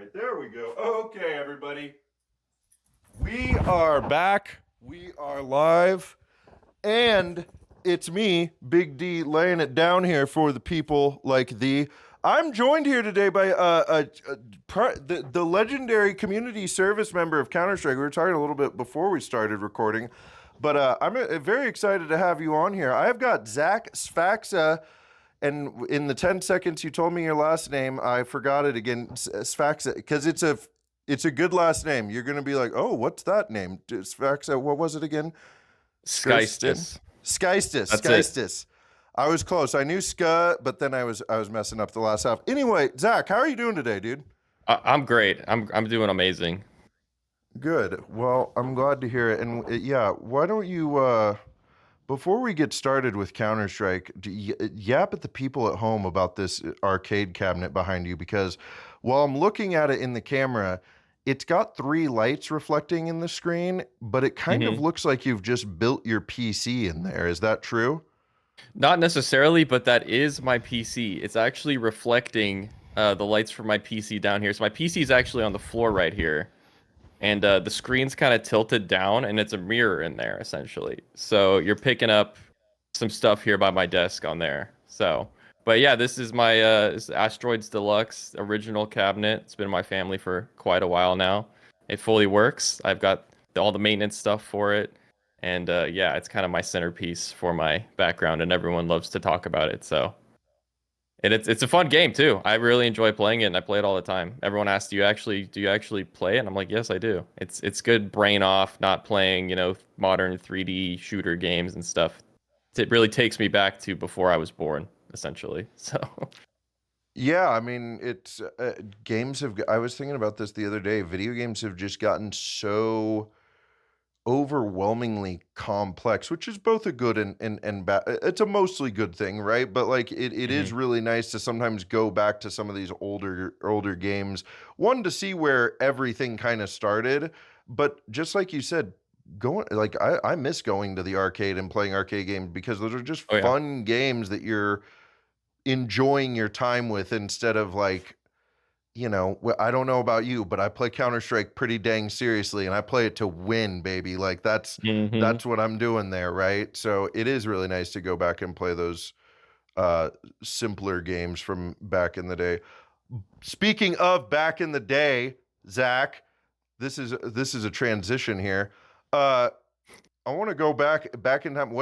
right, there we go. Okay, everybody. We are back. We are live. And it's me, Big D, laying it down here for the people like thee. I'm joined here today by the legendary community service member of Counter-Strike. We were talking a little bit before we started recording, but I'm very excited to have you on here. I've got Zach Sphaxa, and in the 10 seconds you told me your last name, I forgot it again, Sphaxa, because it's a good last name. You're going to be like, oh, what's that name? Sphaxa, what was it again? Skirston? Skaistis. Skaistis. That's it. Skaistis. I was close. I knew ska, but then I was messing up the last half. Anyway, Zach, how are you doing today, dude? I'm great. I'm doing amazing. Good. Well, I'm glad to hear it. And yeah, why don't you before we get started with Counter-Strike, yap at the people at home about this arcade cabinet behind you, because while I'm looking at it in the camera, it's got three lights reflecting in the screen, but it kind of hmm looks like you've just built your PC in there. Is that true? Not necessarily, but that is my PC. It's actually reflecting the lights from my PC down here. So my PC is actually on the floor right here, and the screen's kind of tilted down, and it's a mirror in there essentially. So you're picking up some stuff here by my desk on there. So, but yeah, this is my this is Asteroids Deluxe original cabinet. It's been in my family for quite a while now. It fully works. I've got all the maintenance stuff for it. And yeah, it's kind of my centerpiece for my background, and everyone loves to talk about it. So, and it's a fun game too. I really enjoy playing it, and I play it all the time. Everyone asks, do you actually play it?" And I'm like, "Yes, I do." It's good brain off, not playing, modern 3D shooter games and stuff. It really takes me back to before I was born, essentially. So, Yeah, I mean, it's games have. I was thinking about this the other day. Video games have just gotten so overwhelmingly complex, which is both a good and bad. It's a mostly good thing, right? But like it is Mhm. really nice to sometimes go back to some of these older games. One, to see where everything kind of started, but just like you said, going like I miss going to the arcade and playing arcade games, because those are just Oh yeah. fun games that you're enjoying your time with, instead of like, I don't know about you, but I play Counter Strike pretty dang seriously, and I play it to win, baby. Like hmm that's what I'm doing there, right? So it is really nice to go back and play those uh simpler games from back in the day. Speaking of back in the day, Zach, this is a transition here. Uh I want to go back in time.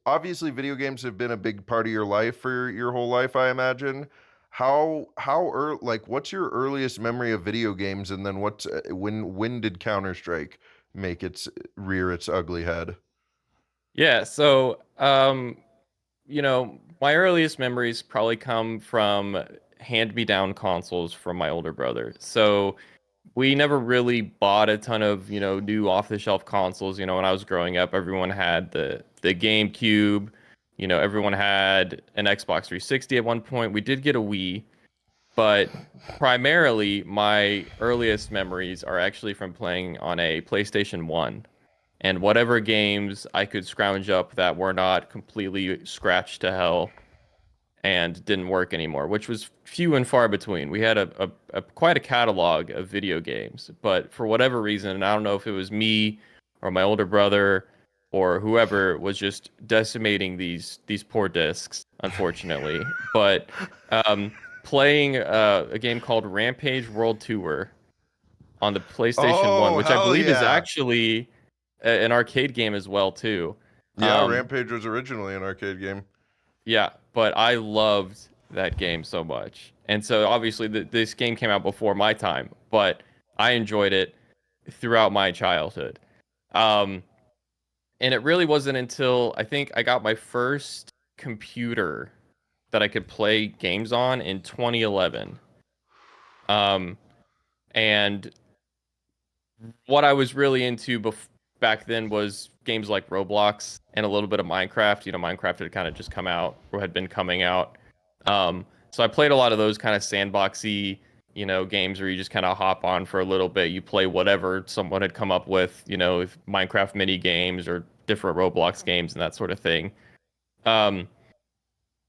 Obviously video games have been a big part of your life for your whole life, I imagine. How early, like, what's your earliest memory of video games, and then when did Counter-Strike make its rear its ugly head? Yeah. So, my earliest memories probably come from hand-me-down consoles from my older brother. So we never really bought a ton of, new off-the-shelf consoles. When I was growing up, everyone had the GameCube. Everyone had an Xbox 360 at one point. We did get a Wii, but primarily my earliest memories are actually from playing on a PlayStation 1. And whatever games I could scrounge up that were not completely scratched to hell and didn't work anymore, which was few and far between. We had a quite a catalog of video games, but for whatever reason, and I don't know if it was me or my older brother or whoever was just decimating these poor discs, unfortunately. But um, playing a game called Rampage World Tour on the PlayStation 1, Oh, which I hell believe is yeah. actually an arcade game as well too. Yeah, Um, Rampage was originally an arcade game. Yeah, but I loved that game so much. And so obviously this game came out before my time, but I enjoyed it throughout my childhood. Um, and it really wasn't until I think I got my first computer that I could play games on in 2011. Um, and what I was really into back then was games like Roblox and a little bit of Minecraft. Minecraft had kind of just come out or had been coming out. So I played a lot of those kind of sandboxy, games where you just kind of hop on for a little bit. You play whatever someone had come up with, if Minecraft mini games or different Roblox games and that sort of thing. Um,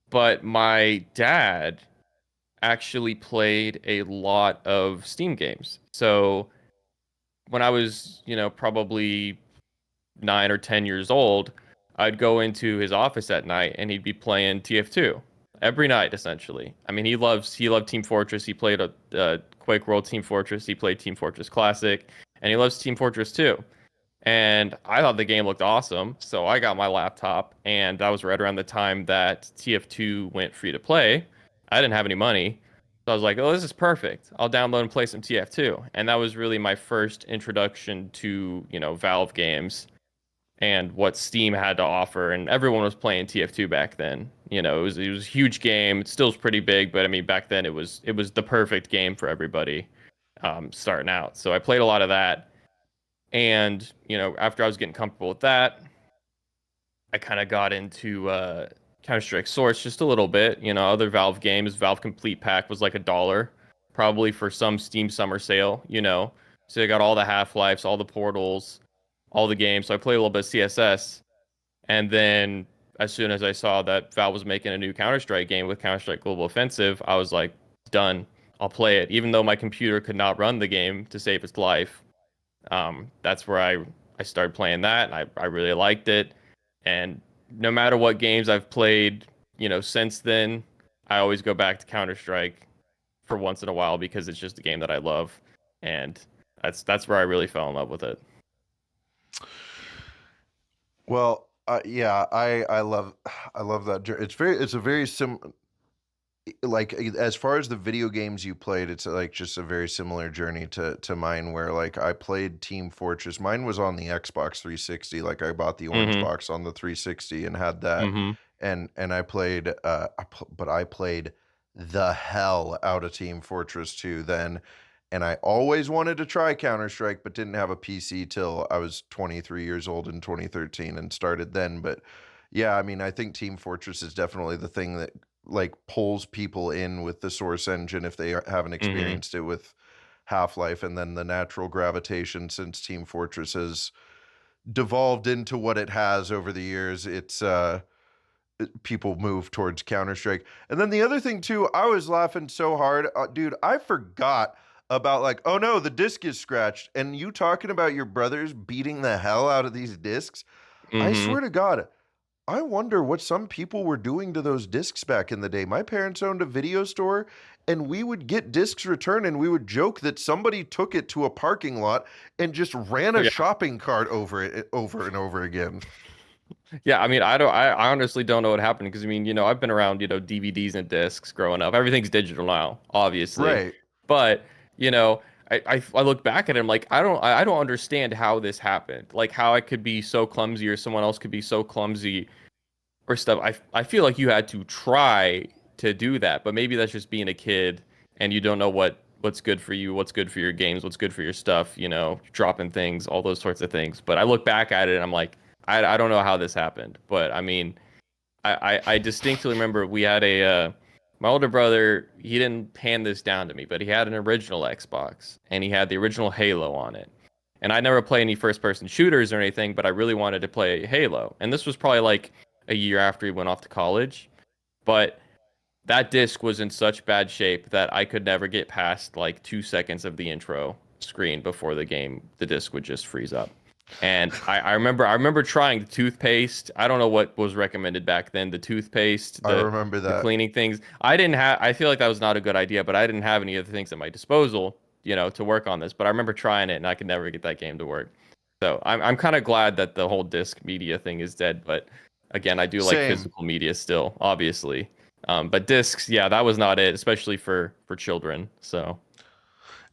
but my dad actually played a lot of Steam games. So when I was, probably 9 or 10 years old, I'd go into his office at night and he'd be playing TF2 every night essentially. I mean, he loved Team Fortress. He played a Quake World Team Fortress. He played Team Fortress Classic, and he loves Team Fortress 2. And I thought the game looked awesome, so I got my laptop, and that was right around the time that TF2 went free to play. I didn't have any money, so I was like, "Oh, this is perfect. I'll download and play some TF2." And that was really my first introduction to, Valve games and what Steam had to offer. And everyone was playing TF2 back then. It was a huge game. It still is pretty big, but I mean, back then it was the perfect game for everybody starting out. So I played a lot of that. And, after I was getting comfortable with that, I kind of got into Counter-Strike Source just a little bit. Other Valve games, Valve Complete Pack was like $1, probably for some Steam summer sale. So I got all the Half-Lives, all the Portals, all the games. So I played a little bit of CSS. And then as soon as I saw that Valve was making a new Counter-Strike game with Counter-Strike Global Offensive, I was like, done. I'll play it. Even though my computer could not run the game to save its life. That's where I started playing that, and I really liked it. And no matter what games I've played, since then, I always go back to Counter-Strike for once in a while because it's just a game that I love, and that's where I really fell in love with it. Well, yeah, I love that. It's a very like as far as the video games you played, it's like just a very similar journey to mine, where like I played Team Fortress. Mine was on the Xbox 360. Like I bought the orange Mm-hmm. box on the 360 and had that, Mm-hmm. and I played but I played the hell out of Team Fortress 2 then. And I always wanted to try Counter-Strike, but didn't have a PC till I was 23 years old in 2013 and started then. But yeah, I mean, I think Team Fortress is definitely the thing that like pulls people in with the Source engine if they haven't Mm-hmm. experienced it with Half-Life, and then the natural gravitation since Team Fortress has devolved into what it has over the years. People move towards Counter-Strike. And then the other thing too, I was laughing so hard, dude, I forgot about like, oh no, the disc is scratched, and you talking about your brothers beating the hell out of these discs. I Mm-hmm. swear to God, I wonder what some people were doing to those discs back in the day. My parents owned a video store, and we would get discs returned, and we would joke that somebody took it to a parking lot and just ran a Yeah. shopping cart over it over and over again. Yeah, I mean, I honestly don't know what happened because I mean, I've been around, DVDs and discs growing up. Everything's digital now, obviously. Right. But, you know, I look back at it, I'm like, I don't understand how this happened. Like how I could be so clumsy or someone else could be so clumsy or stuff. I feel like you had to try to do that, but maybe that's just being a kid and you don't know what's good for you, what's good for your games, what's good for your stuff, dropping things, all those sorts of things. But I look back at it and I'm like, I don't know how this happened. But I mean, I distinctly remember we had my older brother, he didn't hand this down to me, but he had an original Xbox and he had the original Halo on it. And I never played any first person shooters or anything, but I really wanted to play Halo. And this was probably like a year after he went off to college. But that disc was in such bad shape that I could never get past like 2 seconds of the intro screen before the disc would just freeze up. And I remember trying the toothpaste. I don't know what was recommended back then. The toothpaste, I the remember the that. cleaning things. I feel like that was not a good idea, but I didn't have any other things at my disposal, to work on this. But I remember trying it and I could never get that game to work. So I'm kind of glad that the whole disc media thing is dead. But again, I do like Same. physical media still, obviously. But discs, yeah, that was not it, especially for children. So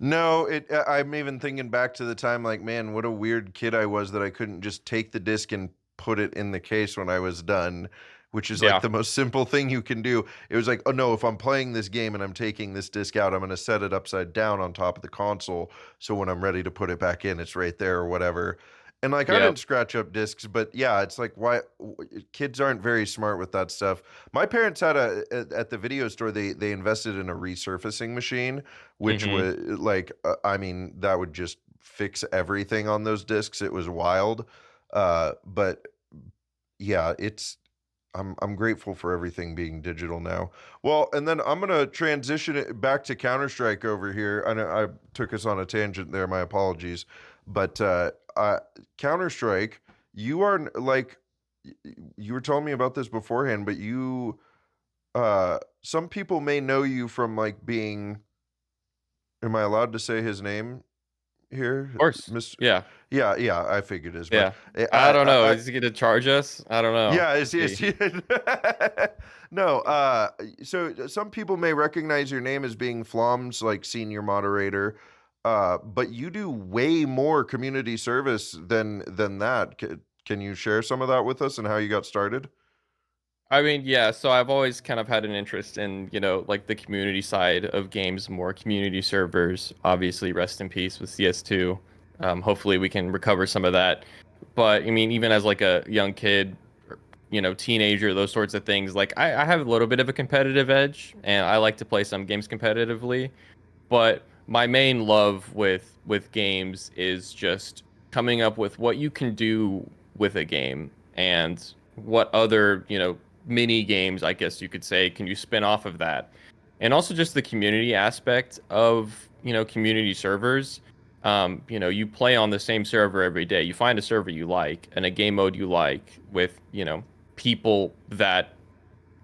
No, I'm even thinking back to the time, like, man, what a weird kid I was that I couldn't just take the disc and put it in the case when I was done, which is like yeah, the most simple thing you can do. It was like, oh no, if I'm playing this game and I'm taking this disc out, I'm going to set it upside down on top of the console. So when I'm ready to put it back in, it's right there or whatever. And like, I yep. didn't scratch up discs, but yeah, it's like, why kids aren't very smart with that stuff. My parents had at the video store, they invested in a resurfacing machine, which Hmm. was like, I mean, that would just fix everything on those discs. It was wild. But yeah, I'm grateful for everything being digital now. Well, and then I'm gonna transition it back to Counter Strike over here. I know I took us on a tangent there. My apologies, but Counter Strike, you are like you were telling me about this beforehand, but you some people may know you from like being. Am I allowed to say his name here, Of course. Mr. Yeah. Yeah, yeah, I figured as much. Yeah. I don't know. I Is he gonna charge us? I don't know. yeah, We'll see. is he? No, so some people may recognize your name as being Flom's like senior moderator, but you do way more community service than that. Can you share some of that with us and how you got started? I mean, yeah, so I've always kind of had an interest in, like the community side of games, more community servers. Obviously, rest in peace with CS2. Hopefully we can recover some of that. But I mean, even as like a young kid, or, teenager, those sorts of things, like I have a little bit of a competitive edge and I like to play some games competitively. But my main love with games is just coming up with what you can do with a game and what other, mini games, I guess you could say, can you spin off of that. And also just the community aspect of, community servers. You play on the same server every day. You find a server you like and a game mode you like with, people that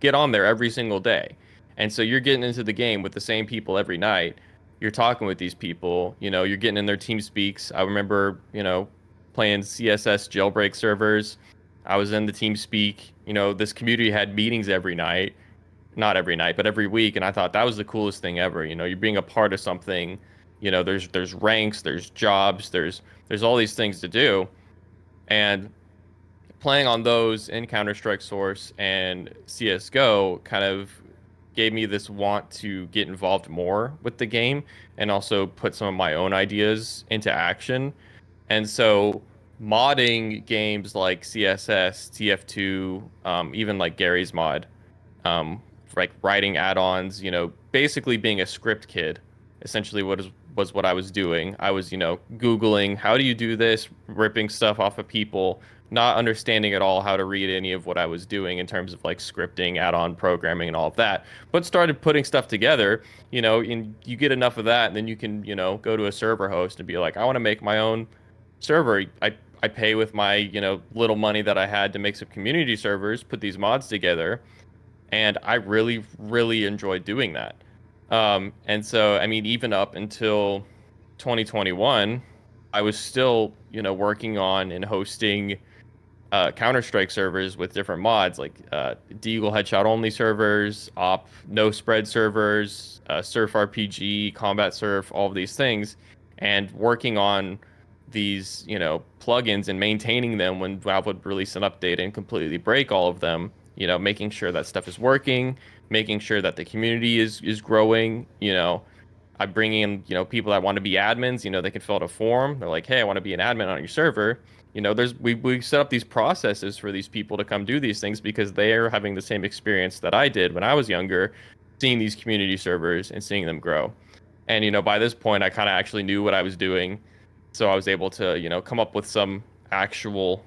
get on there every single day. And so you're getting into the game with the same people every night. You're talking with these people, you're getting in their team speaks. I remember, playing CSS jailbreak servers. I was in the team speak. This community had meetings every night, not every night, but every week. And I thought that was the coolest thing ever. You're being a part of something. There's ranks, there's jobs, there's all these things to do. And playing on those in Counter-Strike Source and CS:GO kind of gave me this want to get involved more with the game and also put some of my own ideas into action. And so modding games like CSS, TF2, even like Gary's mod, like writing add-ons, basically being a script kid, essentially was what I was doing. I was, Googling how do you do this, ripping stuff off of people, not understanding at all how to read any of what I was doing in terms of like scripting, add-on programming, and all of that. But started putting stuff together, and you get enough of that, and then you can, go to a server host and be like, I want to make my own server. I pay with my, little money that I had to make some community servers, put these mods together, and I really, really enjoyed doing that. And so, I mean, even up until 2021, I was still, working on and hosting Counter-Strike servers with different mods like Deagle headshot only servers, op no spread servers, Surf RPG, Combat Surf, all of these things, and working on these, plugins and maintaining them when Valve would release an update and completely break all of them, making sure that stuff is working, making sure that the community is growing, I bring in, people that want to be admins, they can fill out a form. They're like, hey, I want to be an admin on your server. We set up these processes for these people to come do these things because they are having the same experience that I did when I was younger, seeing these community servers and seeing them grow. And, by this point, I kind of actually knew what I was doing. So I was able to, come up with some actual,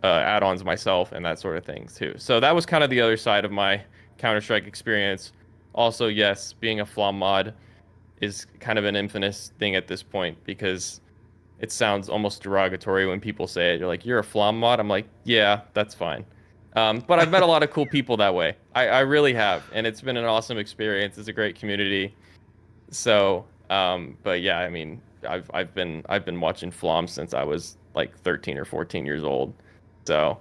add-ons myself and that sort of thing too. So that was kind of the other side of my Counter-Strike experience. Also, yes, being a Flom mod is kind of an infamous thing at this point because it sounds almost derogatory when people say it. You're like, you're a Flom mod? I'm like, yeah, that's fine. But I've met a lot of cool people that way. I really have, and it's been an awesome experience. It's a great community. So, but yeah, I mean, I've been watching Flom since I was like 13 or 14 years old. So,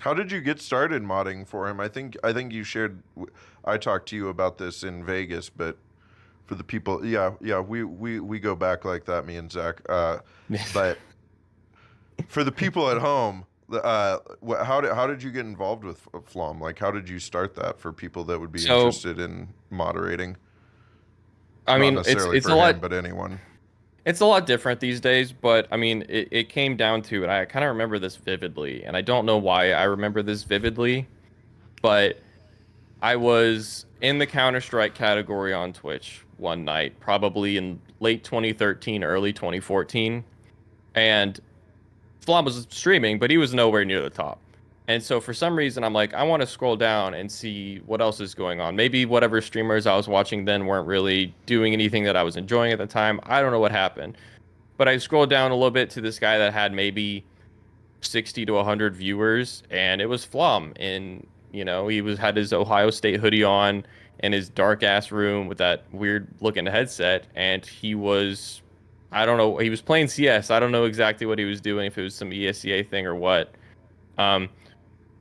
How did you get started modding for him? I think you shared. I talked to you about this in Vegas, but for the people, yeah, we go back like that, me and Zach. But for the people at home, how did you get involved with Flom? Like, how did you start that for people that would be so interested in moderating? I Not mean, it's necessarily it's for a lot. him, but anyone. It's a lot different these days, but I mean, it came down to it. I kind of remember this vividly, and I don't know why I remember this vividly, but I was in the Counter-Strike category on Twitch one night, probably in late 2013, early 2014, and Flom was streaming, but he was nowhere near the top. And so for some reason, I'm like, I want to scroll down and see what else is going on. Maybe whatever streamers I was watching then weren't really doing anything that I was enjoying at the time. I don't know what happened. But I scrolled down a little bit to this guy that had maybe 60 to 100 viewers, and it was Flom. And, he had his Ohio State hoodie on in his dark ass room with that weird looking headset. And I don't know, he was playing CS. I don't know exactly what he was doing, if it was some ESEA thing or what. Um,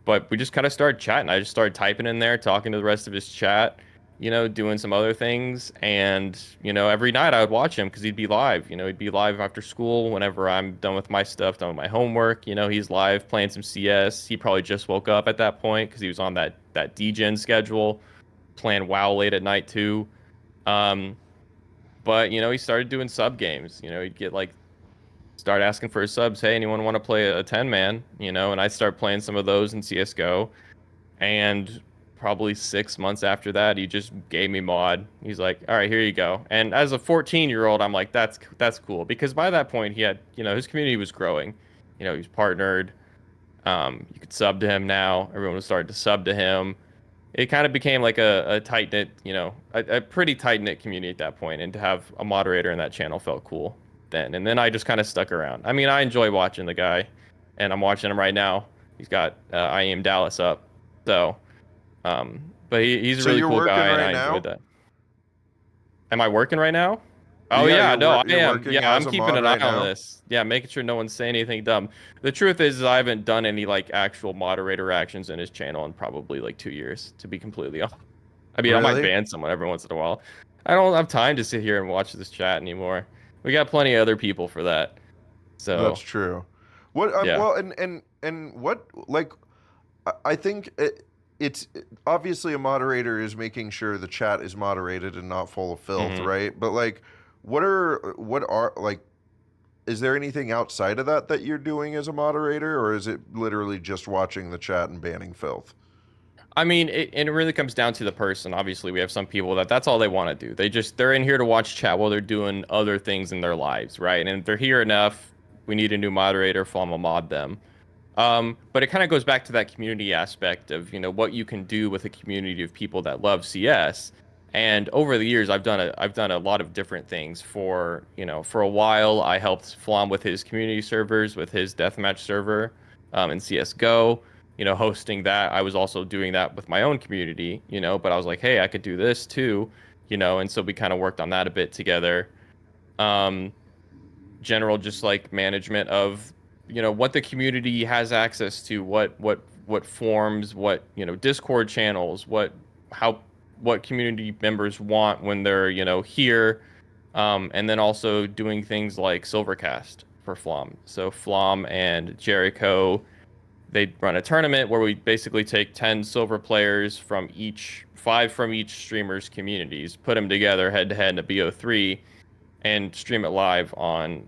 but we just kind of started chatting. I just started typing in there, talking to the rest of his chat, doing some other things. And, every night I would watch him because he'd be live. He'd be live after school whenever I'm done with my stuff, done with my homework. He's live playing some CS. He probably just woke up at that point because he was on that DGen schedule, playing WoW late at night too. Um, but, he started doing sub games. He'd get like, start asking for his subs. Hey, anyone want to play a 10 man? And I start playing some of those in CSGO. And probably 6 months after that, he just gave me mod. He's like, all right, here you go. And as a 14-year-old, I'm like, that's cool. Because by that point, he had, his community was growing. He was partnered. You could sub to him now. Everyone was starting to sub to him. It kind of became like a tight knit, a pretty tight knit community at that point. And to have a moderator in that channel felt cool then. And then I just kind of stuck around. I mean, I enjoy watching the guy, and I'm watching him right now. He's got I Am Dallas up. So, but he's a So really you're cool working guy, and right I enjoyed now? that. Am I working right now? Oh Yeah, yeah, no, I you're am. working Yeah, I'm as a keeping mod an eye right on now. this. Yeah, making sure no one's saying anything dumb. The truth is I haven't done any like actual moderator actions in his channel in probably like 2 years, to be completely honest. I mean, I might Really? ban someone every once in a while. I don't have time to sit here and watch this chat anymore. We got plenty of other people for that. That's So, true. What yeah. well and what like I think it's obviously a moderator is making sure the chat is moderated and not full of filth, hmm right? But like what are like is there anything outside of that you're doing as a moderator, or is it literally just watching the chat and banning filth? I mean, and it really comes down to the person. Obviously, we have some people that's all they want to do. They're in here to watch chat while they're doing other things in their lives, right? And if they're here enough, we need a new moderator, Flama mod them. But it kind of goes back to that community aspect of, what you can do with a community of people that love CS. And over the years, I've done a lot of different things. For a while, I helped Flom with his community servers, with his deathmatch server, in CS:GO. Hosting that. I was also doing that with my own community. But I was like, hey, I could do this too. And so we kind of worked on that a bit together. Um, General just like management of what the community has access to, what forms, what Discord channels, how what community members want when they're here, and then also doing things like Silvercast for Flom. So Flom and Jericho, they run a tournament where we basically take 10 silver players from each, 5 from each streamer's communities, put them together head to head in a BO3, and stream it live on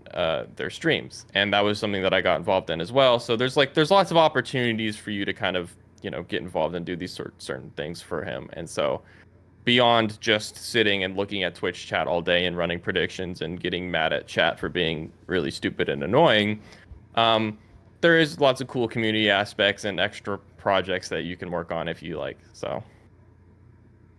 their streams. And that was something that I got involved in as well. So there's lots of opportunities for you to kind of get involved and do these certain things for him. And so beyond just sitting and looking at Twitch chat all day and running predictions and getting mad at chat for being really stupid and annoying, um, there is lots of cool community aspects and extra projects that you can work on if you like. So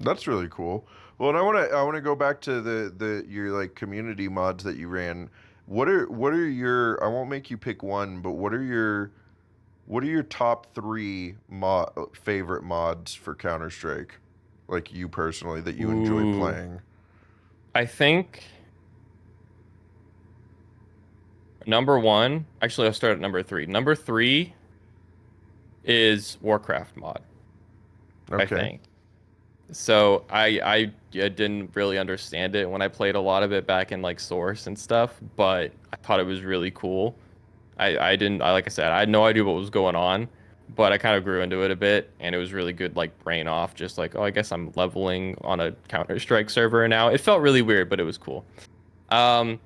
That's really cool. Well, and I want to go back to the your like community mods that you ran. What are your I won't make you pick one, but what are your top three favorite mods for Counter-Strike? Like you personally that you enjoy ooh, playing? I think number one, actually, I'll start at number three. Number three is Warcraft mod, I Okay. think. So I didn't really understand it when I played a lot of it back in like Source and stuff, but I thought it was really cool. I didn't, like I said, I had no idea what was going on, but I kind of grew into it a bit, and it was really good, like brain off, just like, oh, I guess I'm leveling on a Counter-Strike server now. It felt really weird, but it was cool. Um,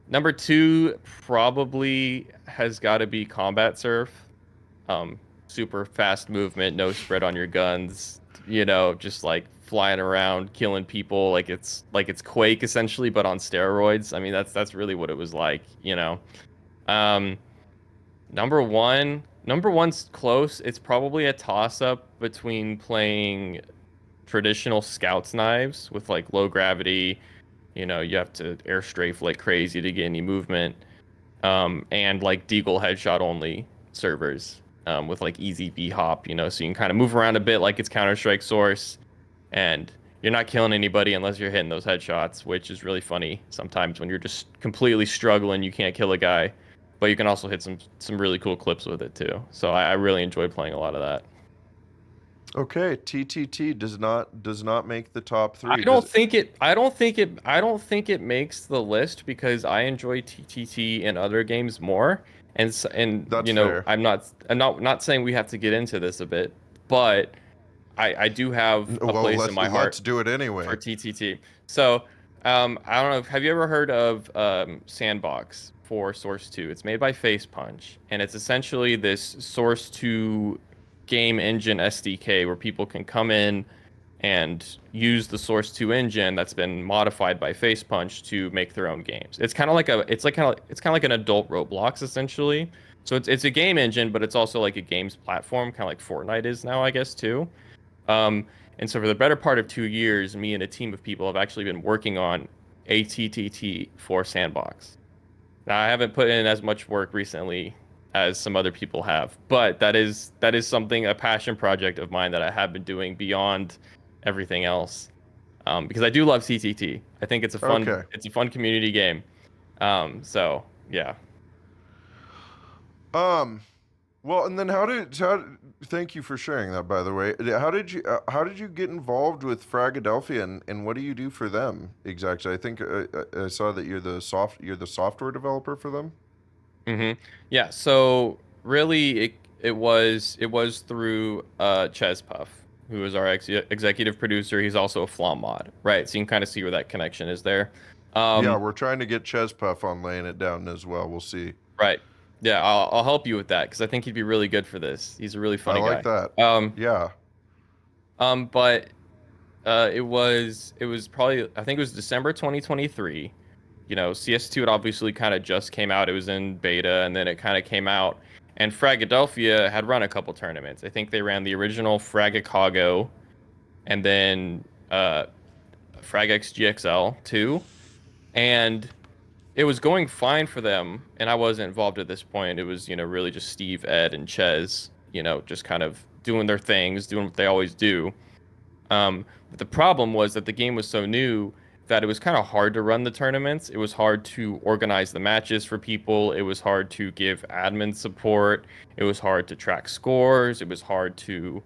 Number two probably has got to be Combat Surf. Um, Super fast movement, no spread on your guns, just like flying around, killing people like it's Quake essentially, but on steroids. I mean, that's really what it was like. Um, Number one, Number one's close. It's probably a toss-up between playing traditional scouts knives with like low gravity, you have to air strafe like crazy to get any movement, and like Deagle headshot only servers, with like easy V hop, so you can kind of move around a bit like it's Counter-Strike Source, and you're not killing anybody unless you're hitting those headshots, which is really funny sometimes when you're just completely struggling, you can't kill a guy, but you can also hit some really cool clips with it too. So I really enjoy playing a lot of that. Okay, TTT does not make the top I three. Does don't it? think it I don't think it I don't think it makes the list because I enjoy TTT in other games more. And That's fair. I'm not saying we have to get into this a bit, but I do have a Well, place in my let's heart do it for anyway. TTT. So, I don't know, have you ever heard of Sandbox for Source 2? It's made by Face Punch, and it's essentially this Source 2 game engine SDK where people can come in and use the Source 2 engine that's been modified by Face Punch to make their own games. It's kind of like an adult Roblox essentially. So it's a game engine, but it's also like a games platform, kind of like Fortnite is now, I guess, too. And so for the better part of 2 years, me and a team of people have actually been working on ATTT for Sandbox. Now, I haven't put in as much work recently as some other people have, but that is something, a passion project of mine that I have been doing beyond everything else. Because I do love CTT. I think Okay. it's a fun community game. So yeah. Um. Well, and then thank you for sharing that, by the way. How did you get involved with Fragadelphia, and what do you do for them exactly? I think I saw that you're the software developer for them. Yeah, so really it was through Ches Puff, who is our executive producer. He's also a Flom mod, right? So you can kind of see where that connection is there. Yeah, Um, we're trying to get Chespuff on laying it down as well. We'll see. right. Yeah, I'll help you with that because I think he'd be really good for this. He's a really I funny like guy. that. Um, Yeah. but it was probably, I think it was December 2023. CS2 had obviously kind of just came out. It was in beta and then it kind of came out. And Fragadelphia had run a couple tournaments. I think they ran the original Fragacago and then FragX GXL too. And it was going fine for them. And I wasn't involved at this point. It was, really just Steve, Ed, and Ches, just kind of doing their things, doing what they always do. But the problem was that the game was so new that it was kind of hard to run the tournaments. It was hard to organize the matches for people. It was hard to give admin support. It was hard to track scores. It was hard to,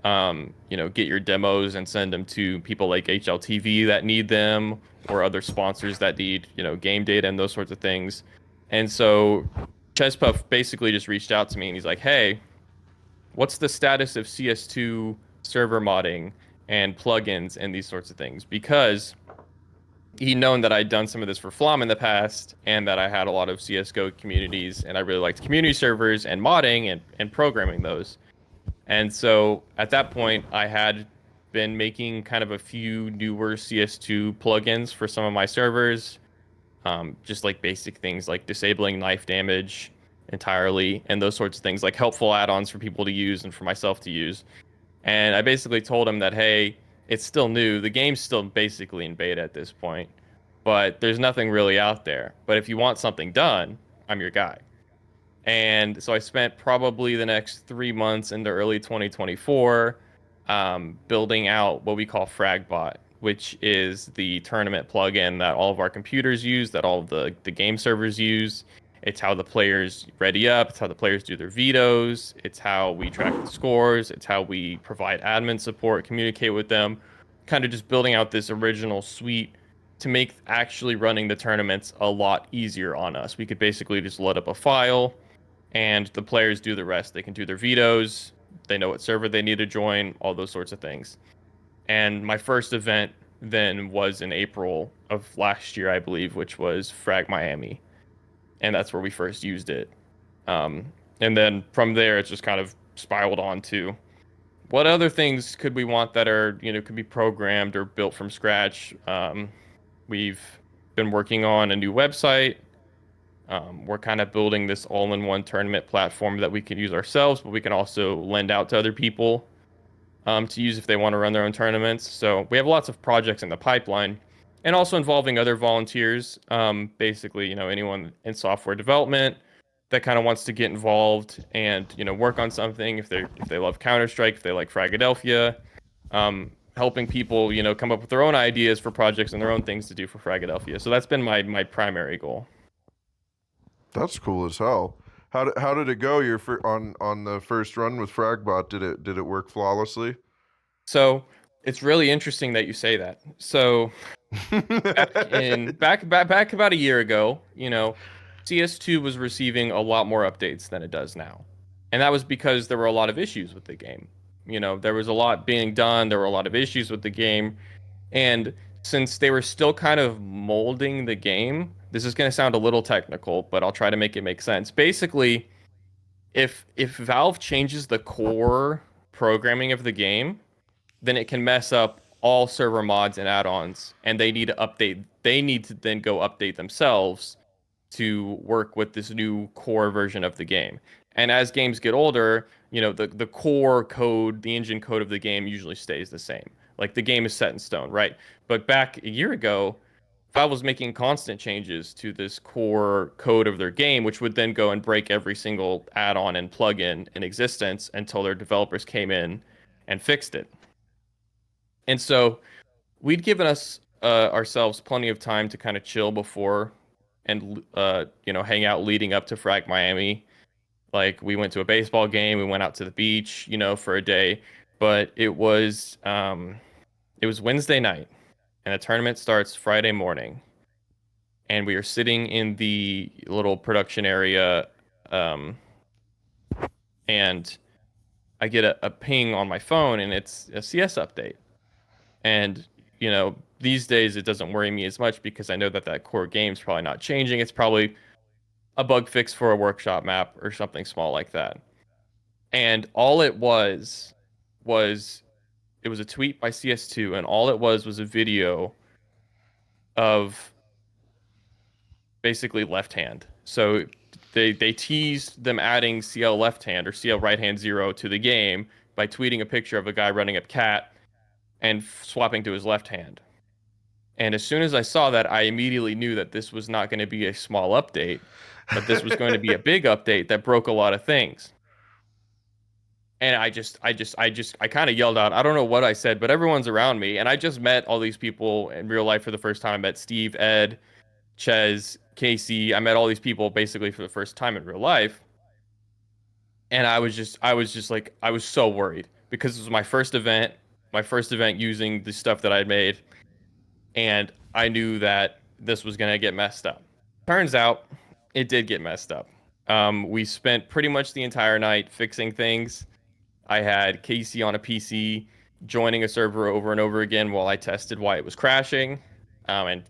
get your demos and send them to people like HLTV that need them or other sponsors that need, game data and those sorts of things. And so Chespuff basically just reached out to me and he's like, hey, what's the status of CS2 server modding and plugins and these sorts of things? Because he'd known that I'd done some of this for Flom in the past and that I had a lot of CSGO communities and I really liked community servers and modding and programming those. And so at that point, I had been making kind of a few newer CS2 plugins for some of my servers, just like basic things like disabling knife damage entirely and those sorts of things, like helpful add-ons for people to use and for myself to use. And I basically told him that, hey, it's still new. The game's still basically in beta at this point, but there's nothing really out there. But if you want something done, I'm your guy. And so I spent probably the next 3 months into early 2024 building out what we call Fragbot, which is the tournament plugin that all of our computers use, that all of the game servers use. It's how the players ready up. It's how the players do their vetoes. It's how we track the scores. It's how we provide admin support, communicate with them. Kind of just building out this original suite to make actually running the tournaments a lot easier on us. We could basically just load up a file and the players do the rest. They can do their vetoes. They know what server they need to join, all those sorts of things. And my first event then was in April of last year, I believe, which was Frag Miami, and that's where we first used it. And then from there, it's just kind of spiraled on to what other things could we want that are, could be programmed or built from scratch. We've been working on a new website. We're kind of building this all-in-one tournament platform that we can use ourselves, but we can also lend out to other people to use if they want to run their own tournaments. So we have lots of projects in the pipeline, and also involving other volunteers. Basically, anyone in software development that kind of wants to get involved and work on something. If they love Counter-Strike, if they like Fragadelphia, helping people come up with their own ideas for projects and their own things to do for Fragadelphia. So that's been my primary goal. That's cool as hell. How did it go on the first run with Fragbot? Did it work flawlessly? So it's really interesting that you say that. So back about a year ago, CS2 was receiving a lot more updates than it does now. And that was because there were a lot of issues with the game. There was a lot being done, there were a lot of issues with the game, and since they were still kind of molding the game, this is going to sound a little technical, but I'll try to make it make sense. Basically, if Valve changes the core programming of the game, then it can mess up all server mods and add-ons, and they need to update. They need to then go update themselves to work with this new core version of the game. And as games get older, the core code, the engine code of the game usually stays the same. Like the game is set in stone, right? But back a year ago, Valve was making constant changes to this core code of their game, which would then go and break every single add-on and plugin in existence until their developers came in and fixed it. And so we'd given us ourselves plenty of time to kind of chill before and hang out leading up to Frag Miami. Like we went to a baseball game, we went out to the beach, for a day, but it was Wednesday night and the tournament starts Friday morning. And we are sitting in the little production area, and I get a ping on my phone and it's a CS update. And, these days it doesn't worry me as much because I know that core game's probably not changing. It's probably a bug fix for a workshop map or something small like that. And all it was it was a tweet by CS2, and all it was a video of basically left hand. So they teased them adding CL left hand or CL right hand 0 to the game by tweeting a picture of a guy running up cat and swapping to his left hand. And as soon as I saw that, I immediately knew that this was not going to be a small update, but this was going to be a big update that broke a lot of things. And I kind of yelled out. I don't know what I said, but everyone's around me. And I just met all these people in real life for the first time. I met Steve, Ed, Ches, Casey. I met all these people basically for the first time in real life. And I was just like, I was so worried because it was my first event using the stuff that I'd made. And I knew that this was going to get messed up. Turns out it did get messed up. We spent pretty much the entire night fixing things. I had Casey on a PC joining a server over and over again while I tested why it was crashing, and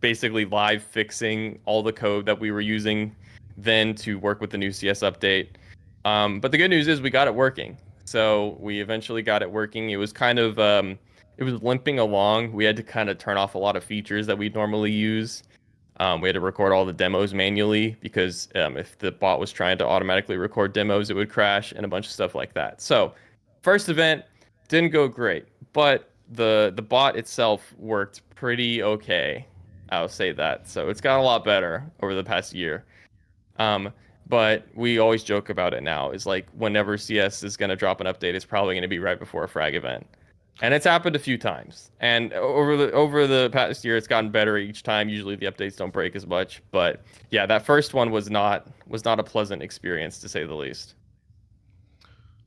basically live fixing all the code that we were using then to work with the new CS update. But the good news is we got it working. So we eventually got it working. It was kind of it was limping along. We had to kind of turn off a lot of features that we'd normally use. We had to record all the demos manually because if the bot was trying to automatically record demos, it would crash and a bunch of stuff like that. So, first event didn't go great, but the bot itself worked pretty okay. I'll say that. So it's got a lot better over the past year. But we always joke about it now. Is like whenever CS is going to drop an update, it's probably going to be right before a frag event. And it's happened a few times. And over the past year, it's gotten better each time. Usually the updates don't break as much. But yeah, that first one was not a pleasant experience to say the least.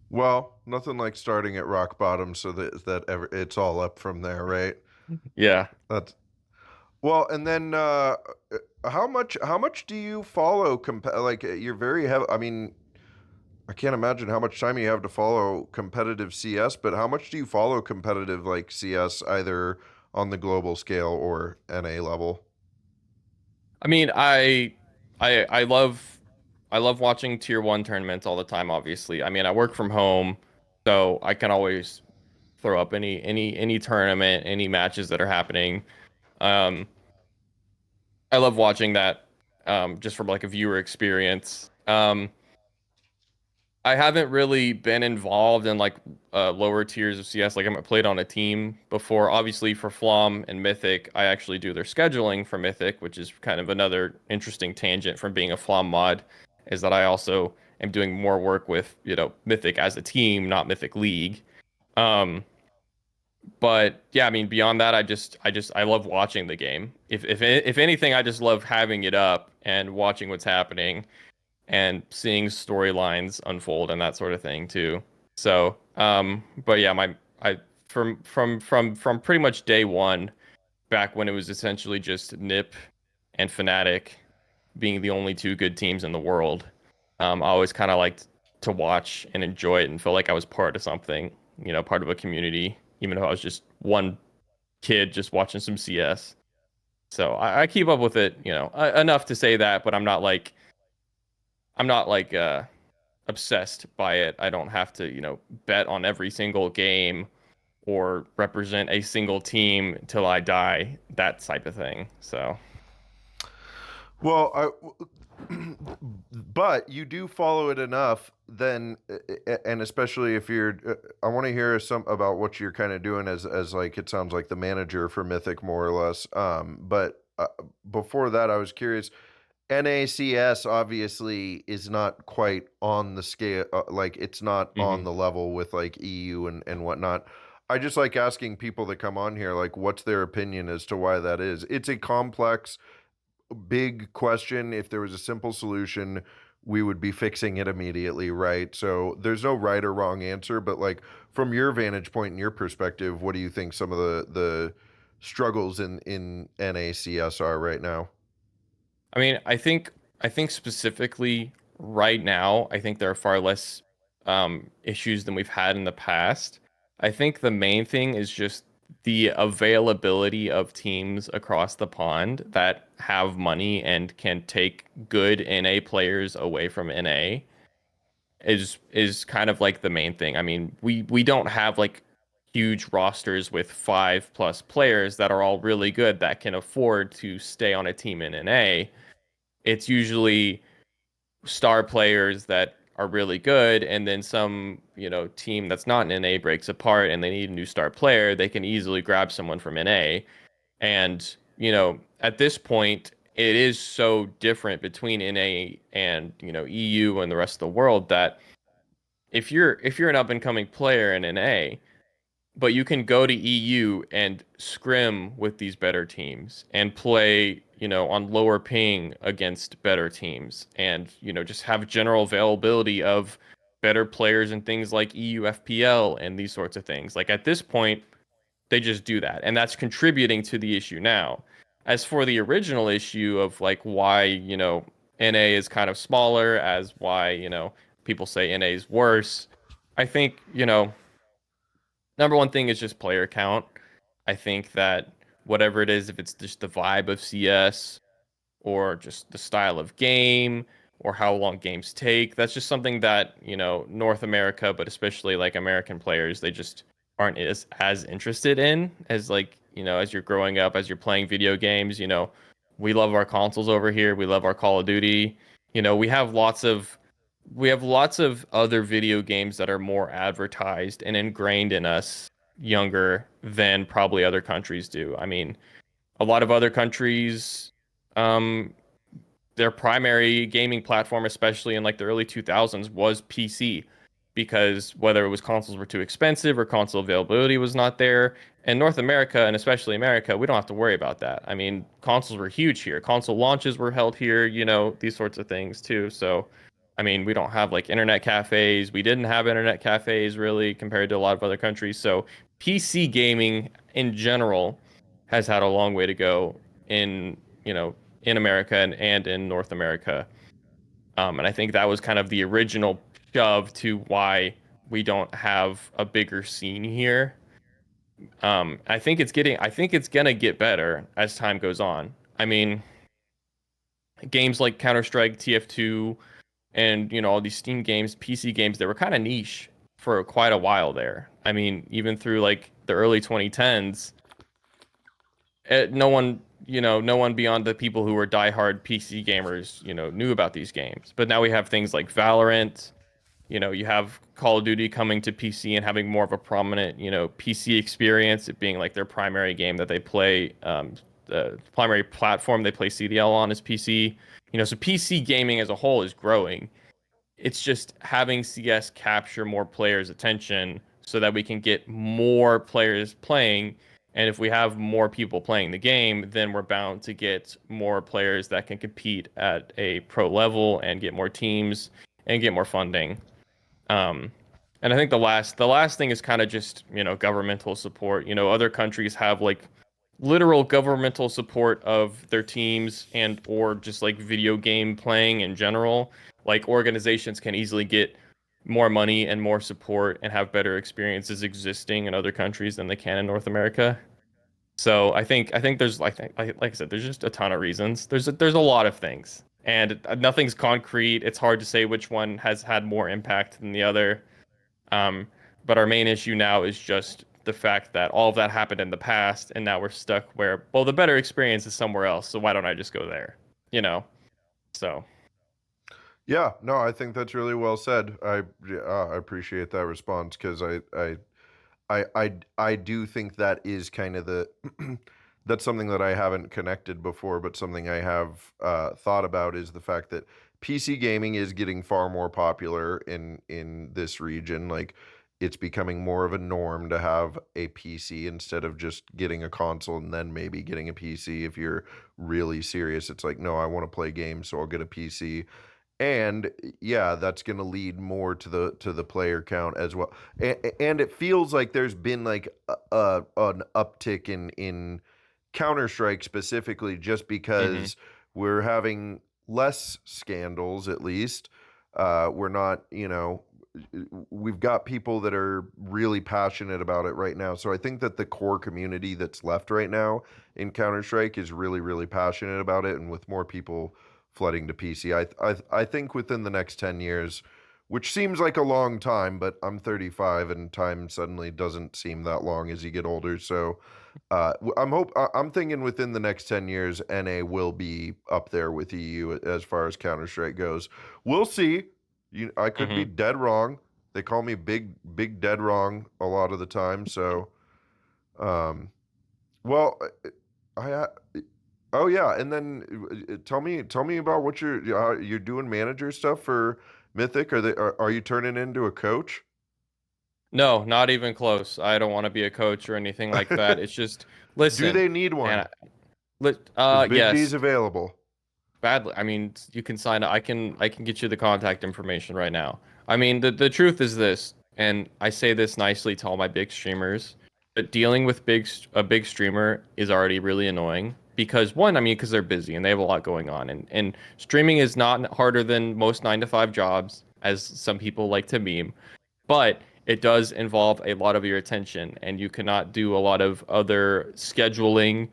Well, nothing like starting at rock bottom so it's all up from there, right? Yeah. That's well, and then how much do you follow like you're very heavy, I mean, I can't imagine how much time you have to follow competitive CS, but how much do you follow competitive like CS either on the global scale or NA level? I mean, I love watching tier 1 tournaments all the time, obviously. I mean, I work from home, so I can always throw up any tournament, any matches that are happening. Um I love watching that. just from like a viewer experience. I haven't really been involved in like lower tiers of CS. Like I haven't played on a team before. Obviously for Flom and Mythic, I actually do their scheduling for Mythic, which is kind of another interesting tangent from being a Flom mod, is that I also am doing more work with, Mythic as a team, not Mythic League. Um, but yeah, I mean, beyond that, I love watching the game. If anything, I just love having it up and watching what's happening and seeing storylines unfold and that sort of thing too. So, but yeah, I from pretty much day one, back when it was essentially just NIP and Fnatic being the only two good teams in the world, I always kind of liked to watch and enjoy it and feel like I was part of something, part of a community, even if I was just one kid just watching some CS. So I keep up with it, enough to say that, but I'm not like obsessed by it. I don't have to, bet on every single game or represent a single team till I die, that type of thing. So, Well, but you do follow it enough, then, and especially if you're, I want to hear some about what you're kind of doing as like it sounds like the manager for Mythic more or less. But before that, I was curious. NACS obviously is not quite on the scale, like it's not on mhm. the level with like EU and whatnot. I just like asking people that come on here, like, what's their opinion as to why that is. It's a complex, big question. If there was a simple solution, we would be fixing it immediately, right? So there's no right or wrong answer, but like from your vantage point and your perspective, what do you think some of the struggles in NACS are right now? I mean, I think specifically right now, I think there are far less issues than we've had in the past. I think the main thing is just the availability of teams across the pond that have money and can take good NA players away from NA is kind of like the main thing. I mean, we don't have like huge rosters with 5+ players that are all really good that can afford to stay on a team in NA. It's usually star players that are really good, and then some, team that's not in NA breaks apart and they need a new star player, they can easily grab someone from NA. And, at this point, it is so different between NA and, EU and the rest of the world that if you're an up and coming player in NA, but you can go to EU and scrim with these better teams and play, on lower ping against better teams and, just have general availability of better players and things like EU FPL and these sorts of things. Like at this point, they just do that. And that's contributing to the issue now. As for the original issue of like why, NA is kind of smaller, as why, people say NA is worse, I think, number one thing is just player count. I think that whatever it is, if it's just the vibe of CS or just the style of game or how long games take, that's just something that, North America, but especially like American players, they just aren't as interested in as like, as you're growing up, as you're playing video games, we love our consoles over here. We love our Call of Duty. We have lots of other video games that are more advertised and ingrained in us younger than probably other countries do. I mean, a lot of other countries, um, their primary gaming platform, especially in like the early 2000s, was PC because whether it was consoles were too expensive or console availability was not there. In North America and especially America, we don't have to worry about that. I mean, consoles were huge here. Console launches were held here, these sorts of things too. So, I mean, we don't have like internet cafes. We didn't have internet cafes really compared to a lot of other countries. So, PC gaming in general has had a long way to go in, in America and in North America. And I think that was kind of the original shove to why we don't have a bigger scene here. I think it's gonna get better as time goes on. I mean, games like Counter-Strike, TF2, and all these Steam games, PC games, they were kind of niche for quite a while there. I mean, even through like the early 2010s, no one no one beyond the people who were diehard PC gamers, knew about these games. But now we have things like Valorant. You have Call of Duty coming to PC and having more of a prominent, PC experience, it being like their primary game that they play, the primary platform they play CDL on is PC. So PC gaming as a whole is growing. It's just having CS capture more players' attention so that we can get more players playing. And if we have more people playing the game, then we're bound to get more players that can compete at a pro level and get more teams and get more funding. Um, and I think the last thing is kind of just, governmental support. Other countries have like literal governmental support of their teams and or just like video game playing in general. Like organizations can easily get more money and more support and have better experiences existing in other countries than they can in North America. So I think there's like I said, there's just a ton of reasons. There's a lot of things, and nothing's concrete. It's hard to say which one has had more impact than the other. Um, but our main issue now is just the fact that all of that happened in the past, and now we're stuck where, well, the better experience is somewhere else. So why don't I just go there? You know? So. Yeah, no, I think that's really well said. I appreciate that response because I do think that is kind of the that's something that I haven't connected before, but something I have thought about is the fact that PC gaming is getting far more popular in this region. Like it's becoming more of a norm to have a PC instead of just getting a console and then maybe getting a PC if you're really serious. It's like, no, I want to play games, so I'll get a PC. And yeah, that's going to lead more to the player count as well. And it feels like there's been like an uptick in Counter-Strike specifically just Hmm. because we're having less scandals at least. We're not, we've got people that are really passionate about it right now. So I think that the core community that's left right now in Counter-Strike is really, really passionate about it. And with more people flooding to PC, I think within the next 10 years, which seems like a long time, but I'm 35 and time suddenly doesn't seem that long as you get older. So I'm thinking within the next 10 years, NA will be up there with EU as far as Counter-Strike goes. We'll see. I could be Hmm. dead wrong. They call me big dead wrong a lot of the time. So, um, well, I oh yeah, and then tell me about what you're doing manager stuff for Mythic. Are you turning into a coach? No, not even close. I don't want to be a coach or anything like that. It's just, Do listen, they need man. one? Because Big D's Yes, available. badly. I mean, you can sign up. I can get you the contact information right now. I mean, the truth is this, and I say this nicely to all my big streamers, but dealing with a big streamer is already really annoying because one, I mean, because they're busy and they have a lot going on, and streaming is not harder than most 9 to 5 jobs, as some people like to meme, but it does involve a lot of your attention, and you cannot do a lot of other scheduling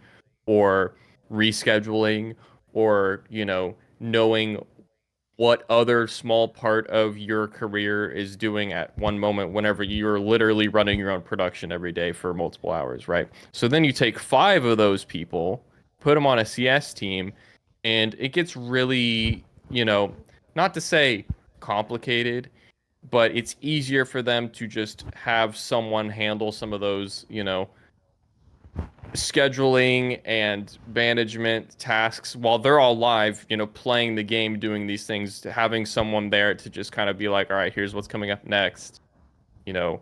or rescheduling or, knowing what other small part of your career is doing at one moment whenever you're literally running your own production every day for multiple hours, right? So then you take 5 of those people, put them on a CS team, and it gets really, not to say complicated, but it's easier for them to just have someone handle some of those, scheduling and management tasks while they're all live, playing the game, doing these things, to having someone there to just kind of be like, all right, here's what's coming up next, you know,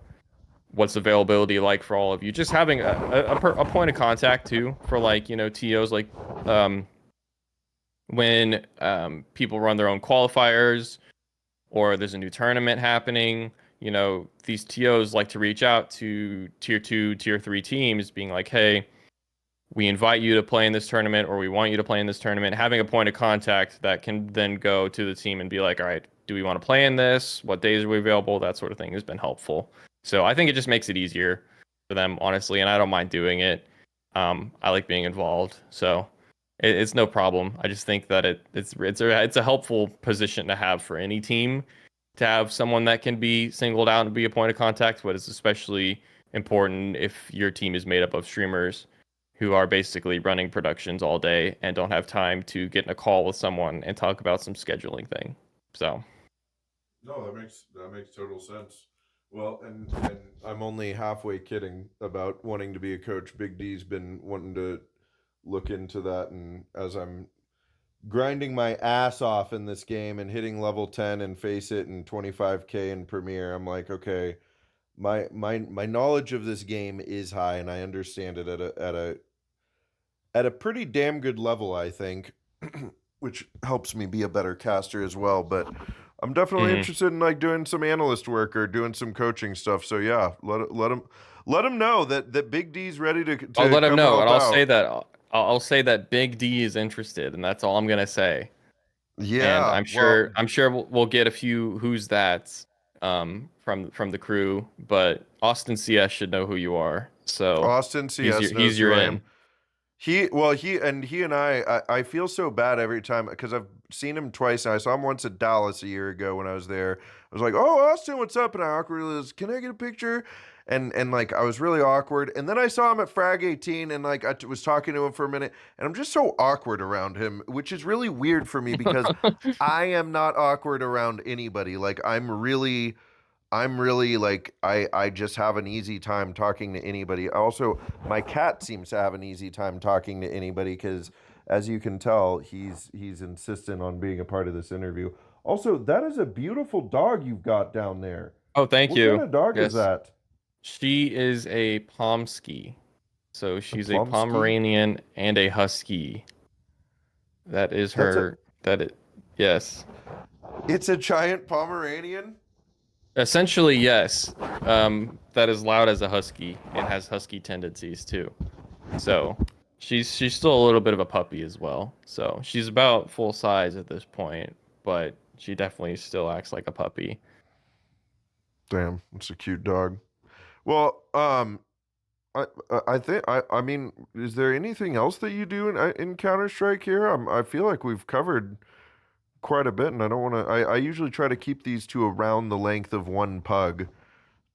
what's availability like for all of you. Just having a point of contact too for like, TOs, like um, when people run their own qualifiers or there's a new tournament happening, these TOs like to reach out to tier 2, tier 3 teams being like, hey, we invite you to play in this tournament or we want you to play in this tournament. Having a point of contact that can then go to the team and be like, all right, do we want to play in this? What days are we available? That sort of thing has been helpful. So I think it just makes it easier for them, honestly, and I don't mind doing it. I like being involved, so it's no problem. I just think that it's a helpful position to have for any team, to have someone that can be singled out and be a point of contact, but it's especially important if your team is made up of streamers who are basically running productions all day and don't have time to get in a call with someone and talk about some scheduling thing. So, No, that makes total sense. Well, and I'm only halfway kidding about wanting to be a coach. Big D's been wanting to look into that, and as I'm grinding my ass off in this game and hitting level 10 and face it and 25K in Premiere, I'm like, okay, my knowledge of this game is high, and I understand it at a pretty damn good level, I think, which helps me be a better caster as well. But I'm definitely mhm. interested in like doing some analyst work or doing some coaching stuff. So yeah, let him know that Big D's ready to I'll to let him come know, and help I'll say out. that I'll say that Big D is interested, and that's all I'm gonna say. And Yeah, I'm well, sure we'll get a few who's that's from the crew, but Austin CS should know who you are. So Austin CS knows he's who your I am. in. He and I feel so bad every time because I've seen him twice now. I saw him once at Dallas a year ago when I was there. I was like, "Oh, Austin, what's up?" And I awkwardly was, "Can I get a picture?" And like I was really awkward. And then I saw him at Frag 18, and like was talking to him for a minute, and I'm just so awkward around him, which is really weird for me because I am not awkward around anybody. Like I'm really like I just have an easy time talking to anybody. Also, my cat seems to have an easy time talking to anybody because, as you can tell, he's insistent on being a part of this interview. Also, that is a beautiful dog you've got down there. Oh, thank What kind you. of dog is Yes, that? she is a Pomsky. So A she's a Plumsky? Pomeranian and a Husky. That is That's a her. That it. Yes. it's a giant Pomeranian. Essentially, yes. That is loud as a husky and has husky tendencies too. So she's still a little bit of a puppy as well. So she's about full size at this point, but she definitely still acts like a puppy. Damn, it's a cute dog. Well, I think I mean, is there anything else that you do in Counter Strike here? I feel like we've covered quite a bit, and I don't want to. I usually try to keep these to around the length of one pug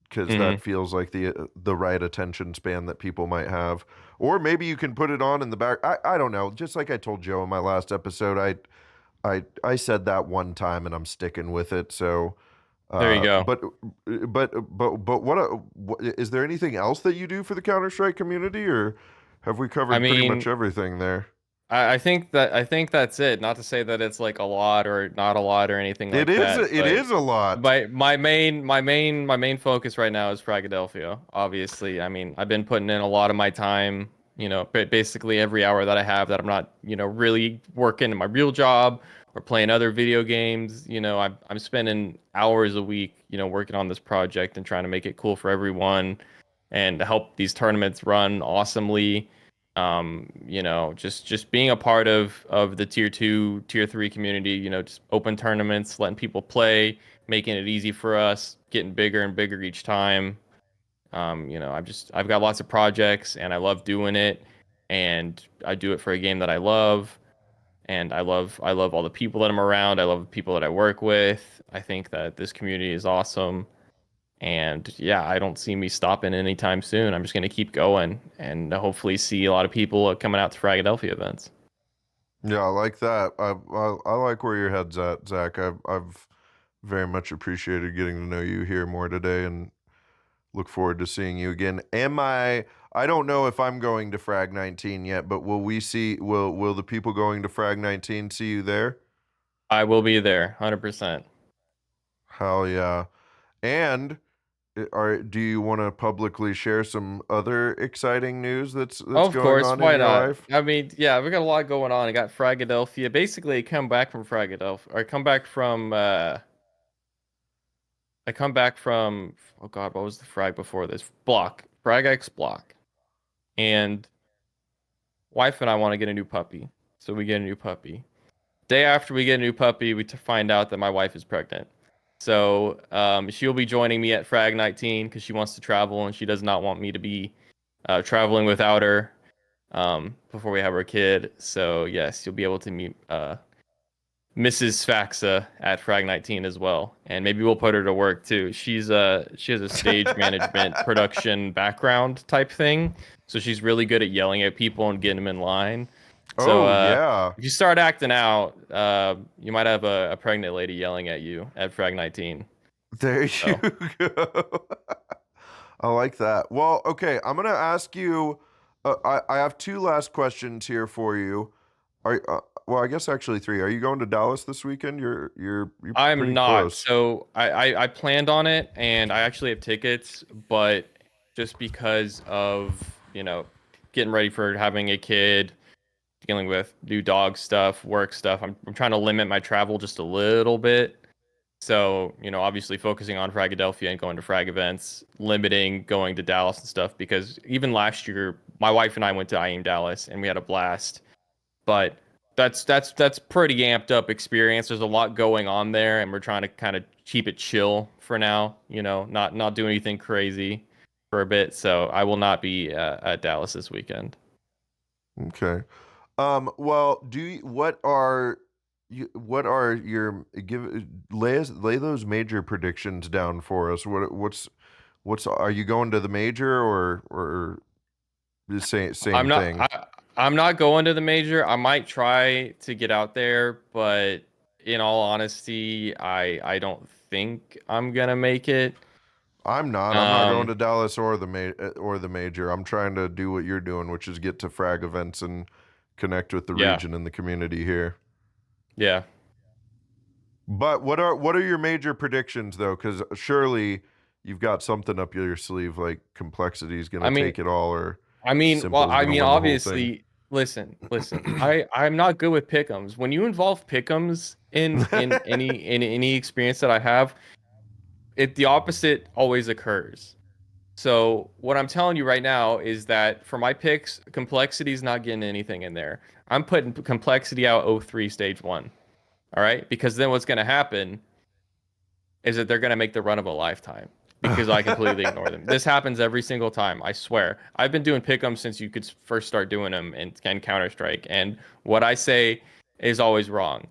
because Hmm. that feels like the right attention span that people might have. Or maybe you can put it on in the back. I don't know. Just like I told Joe in my last episode, I said that one time, and I'm sticking with it. So, There you go. but what is there anything else that you do for the Counter Strike community, or have we I covered pretty much mean, everything there? I think that's it. Not to say that it's like a lot or not a lot or anything It like is that, it but is a lot. my main focus right now is Fragadelphia. Obviously, I mean, I've been putting in a lot of my time, basically every hour that I have that I'm not, really working in my real job or playing other video games. I'm spending hours a week, working on this project and trying to make it cool for everyone and to help these tournaments run awesomely. Just being a part of the tier 2, tier 3 community, just open tournaments, letting people play, making it easy for us, getting bigger and bigger each time. I've got lots of projects and I love doing it, and I do it for a game that I love, and I love all the people that I'm around. I love the people that I work with. I think that this community is awesome. And yeah, I don't see me stopping anytime soon. I'm just going to keep going and hopefully see a lot of people coming out to Fragadelphia events. Yeah, I like that. I like where your head's at, Zach. I've very much appreciated getting to know you here more today, and look forward to seeing you again. Am I? I don't know if I'm going to Frag 19 yet, but will we see? Will the people going to Frag 19 see you there? I will be there, 100%. Hell yeah! And do you want to publicly share some other exciting news that's Of going course, on in why your not? life? I mean, yeah, we got a lot going on. I got Fragadelphia. Basically, I come back from Fragadelphia. Or I come back from oh god, what was the frag before this? Block. Frag X block. And wife and I want to get a new puppy. So we get a new puppy. Day after we get a new puppy, we find out that my wife is pregnant. So she'll be joining me at Frag 19 because she wants to travel and she does not want me to be traveling without her before we have our kid. So yes, you'll be able to meet Mrs. Sphaxa at Frag 19 as well, and maybe we'll put her to work too. She has a stage management production background type thing, so she's really good at yelling at people and getting them in line. So Oh yeah. if you start acting out, you might have a pregnant lady yelling at you at Frag 19. There you So go. I like that. Well, okay, I'm gonna ask you. I have two last questions here for you. Well, I guess actually three. Are you going to Dallas this weekend? You're I'm pretty not. close. So I planned on it, and I actually have tickets, but just because of, getting ready for having a kid, dealing with new dog stuff, work stuff, I'm trying to limit my travel just a little bit. So, obviously focusing on Fragadelphia and going to frag events, limiting going to Dallas and stuff, because even last year, my wife and I went to IAM Dallas and we had a blast. But that's pretty amped up experience. There's a lot going on there, and we're trying to kind of keep it chill for now, not do anything crazy for a bit. So I will not be at Dallas this weekend. Okay. Well, what are your lay those major predictions down for us? What's are you going to the major or the same I'm not thing? I'm not going to the major. I might try to get out there, but in all honesty, I don't think I'm gonna make it. I'm not. I'm not going Um, to Dallas or or the major. I'm trying to do what you're doing, which is get to frag events and connect with the yeah, region and the community here. yeah. But what are your major predictions though? Because surely you've got something up your sleeve, like complexity is going I to mean, take it all, or well, simple is going to win the whole thing. obviously, listen. I'm not good with pick'ems. When you involve pick'ems in any experience that I have, the opposite always occurs. So what I'm telling you right now is that for my picks, complexity is not getting anything in there. I'm putting complexity out O3 stage one. All right, because then what's going to happen is that they're going to make the run of a lifetime because I completely ignore them. This happens every single time, I swear. I've been doing pick'em since you could first start doing them in Counter-Strike, and what I say is always wrong.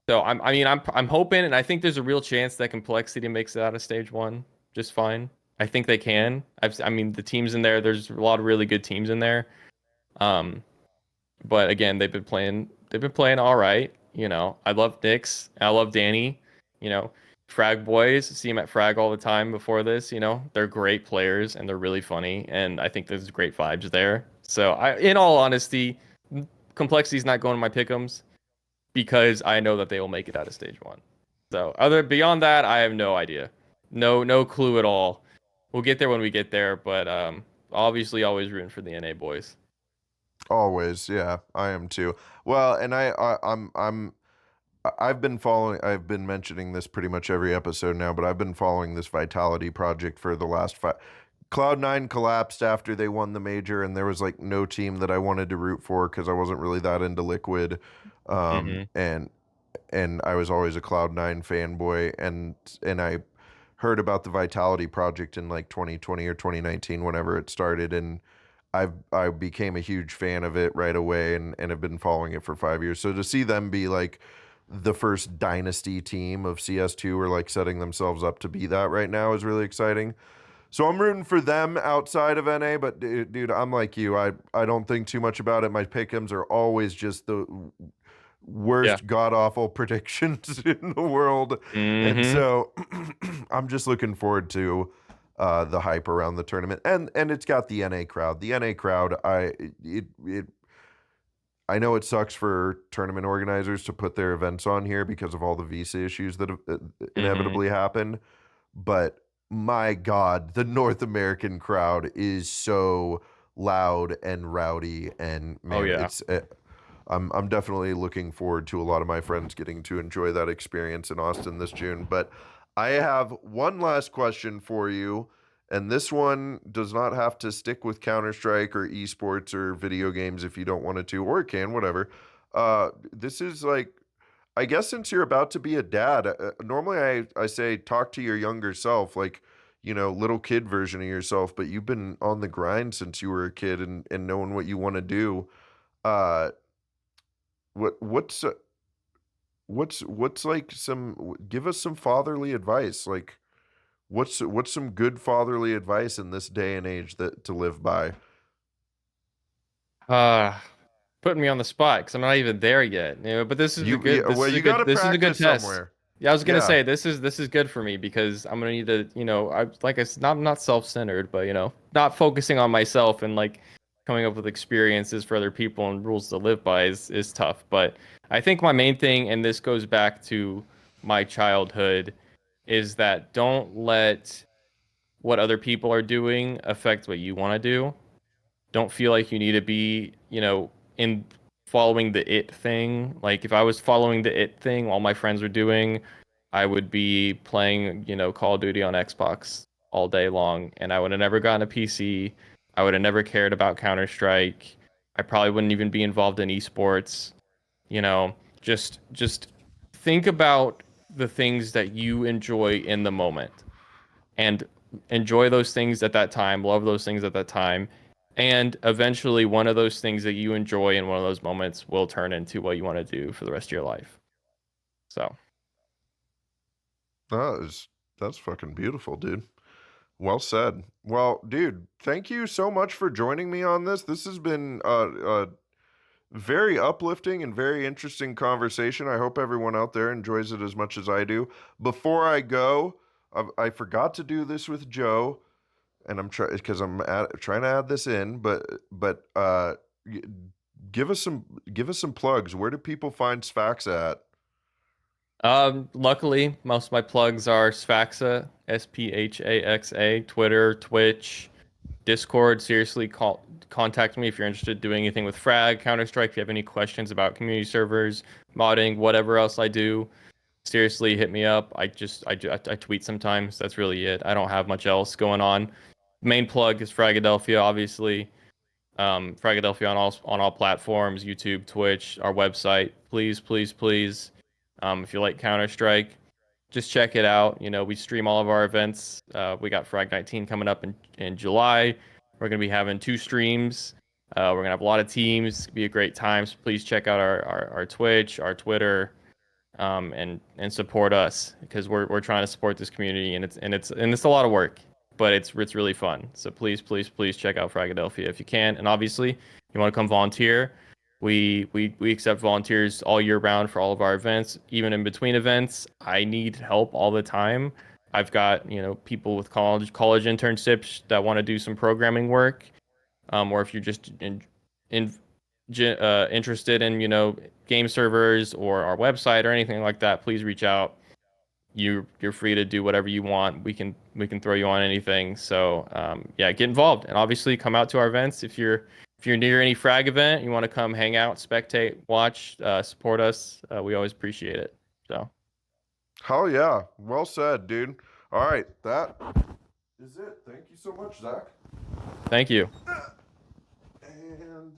So I'm hoping, and I think there's a real chance that Complexity makes it out of stage one just fine. I think they can. I mean, the teams in there, there's a lot of really good teams in there. Um, but again, they've been playing all right. I love Nyx. I love Danny. You know, Frag boys, see them at Frag all the time before this. They're great players and they're really funny, and I think there's great vibes there. So in all honesty, Complexity's not going to my pick'ems because I know that they will make it out of stage one. So beyond that, I have no idea, no clue at all. We'll get there when we get there, but obviously always rooting for the NA boys. Always, yeah, I am too. Well, and I've been following. I've been mentioning this pretty much every episode now, but I've been following this Vitality project for the last five. Cloud9 collapsed after they won the major, and there was like no team that I wanted to root for because I wasn't really that into Liquid, um, Hmm. and and I was always a Cloud9 fanboy, and I heard about the Vitality project in like 2020 or 2019, whenever it started, and I became a huge fan of it right away, and have been following it for 5 years. So to see them be like the first dynasty team of CS2, or like setting themselves up to be that right now, is really exciting. So I'm rooting for them outside of NA, but dude, I'm like you. I don't think too much about it. My pick'ems are always just the Yeah. worst god awful predictions in the world, and Hmm. so I'm just looking forward to the hype around the tournament, and it's got the NA crowd. The NA crowd, I know it sucks for tournament organizers to put their events on here because of all the visa issues that Hmm. inevitably happen, but my God, the North American crowd is so loud and rowdy, and Oh man, yeah. I'm definitely looking forward to a lot of my friends getting to enjoy that experience in Austin this June. But I have one last question for you, and this one does not have to stick with Counter-Strike or esports or video games if you don't want it to, or it can, whatever. This is like, I guess since you're about to be a dad, normally I say talk to your younger self, like, little kid version of yourself, but you've been on the grind since you were a kid, and knowing what you want to do. Uh, what's what's like some give us some fatherly advice. Like what's some good fatherly advice in this day and age that to live by? Uh, Putting me on the spot because I'm not even there yet. But this is a You good yeah, this well, is a you got good to this is a good practice test. somewhere. Yeah, I was gonna Yeah. say this is good for me because I'm gonna need to, I like I said, not self-centered, but not focusing on myself and like coming up with experiences for other people and rules to live by is tough. But I think my main thing, and this goes back to my childhood, is that don't let what other people are doing affect what you want to do. Don't feel like you need to be, in following the it thing. Like if I was following the it thing, all my friends were doing, I would be playing, Call of Duty on Xbox all day long, and I would have never gotten a PC. I would have never cared about Counter-Strike. I probably wouldn't even be involved in esports. You know, just think about the things that you enjoy in the moment and enjoy those things at that time, love those things at that time. And eventually, one of those things that you enjoy in one of those moments will turn into what you want to do for the rest of your life. So, That is that's fucking beautiful, dude. Well said. Well, dude, thank you so much for joining me on this. This has been a very uplifting and very interesting conversation. I hope everyone out there enjoys it as much as I do. Before I go, I forgot to do this with Joe, and I'm trying because trying to add this in, but y- give us some plugs. Where do people find Sphaxa at? luckily, most of my plugs are Sphaxa, Sphaxa, Twitter, Twitch, Discord. Seriously, contact me if you're interested in doing anything with Frag, Counter Strike. If you have any questions about community servers, modding, whatever else I do, seriously, hit me up. I tweet sometimes. That's really it. I don't have much else going on. Main plug is Fragadelphia, obviously. Fragadelphia on all platforms, YouTube, Twitch, our website. Please, please, please. If you like Counter Strike, just check it out. We stream all of our events. We got Frag 19 coming up in July. We're gonna be having 2 streams. We're gonna have a lot of teams. It's gonna be a great time. So please check out our Twitch, our Twitter, and support us because we're trying to support this community and it's a lot of work, but it's really fun. So please, please, please check out Fragadelphia if you can. And obviously, you want to come volunteer. We accept volunteers all year round for all of our events, even in between events. I need help all the time. I've got, people with college internships that want to do some programming work, or if you're just in interested in, game servers or our website or anything like that, please reach out. You're free to do whatever you want. We can throw you on anything. So yeah, get involved and obviously come out to our events if you're near any frag event, you want to come hang out, spectate, watch, support us. We always appreciate it. So Hell yeah. Well said, dude. All right, that is it. Thank you so much, Zach. thank you. And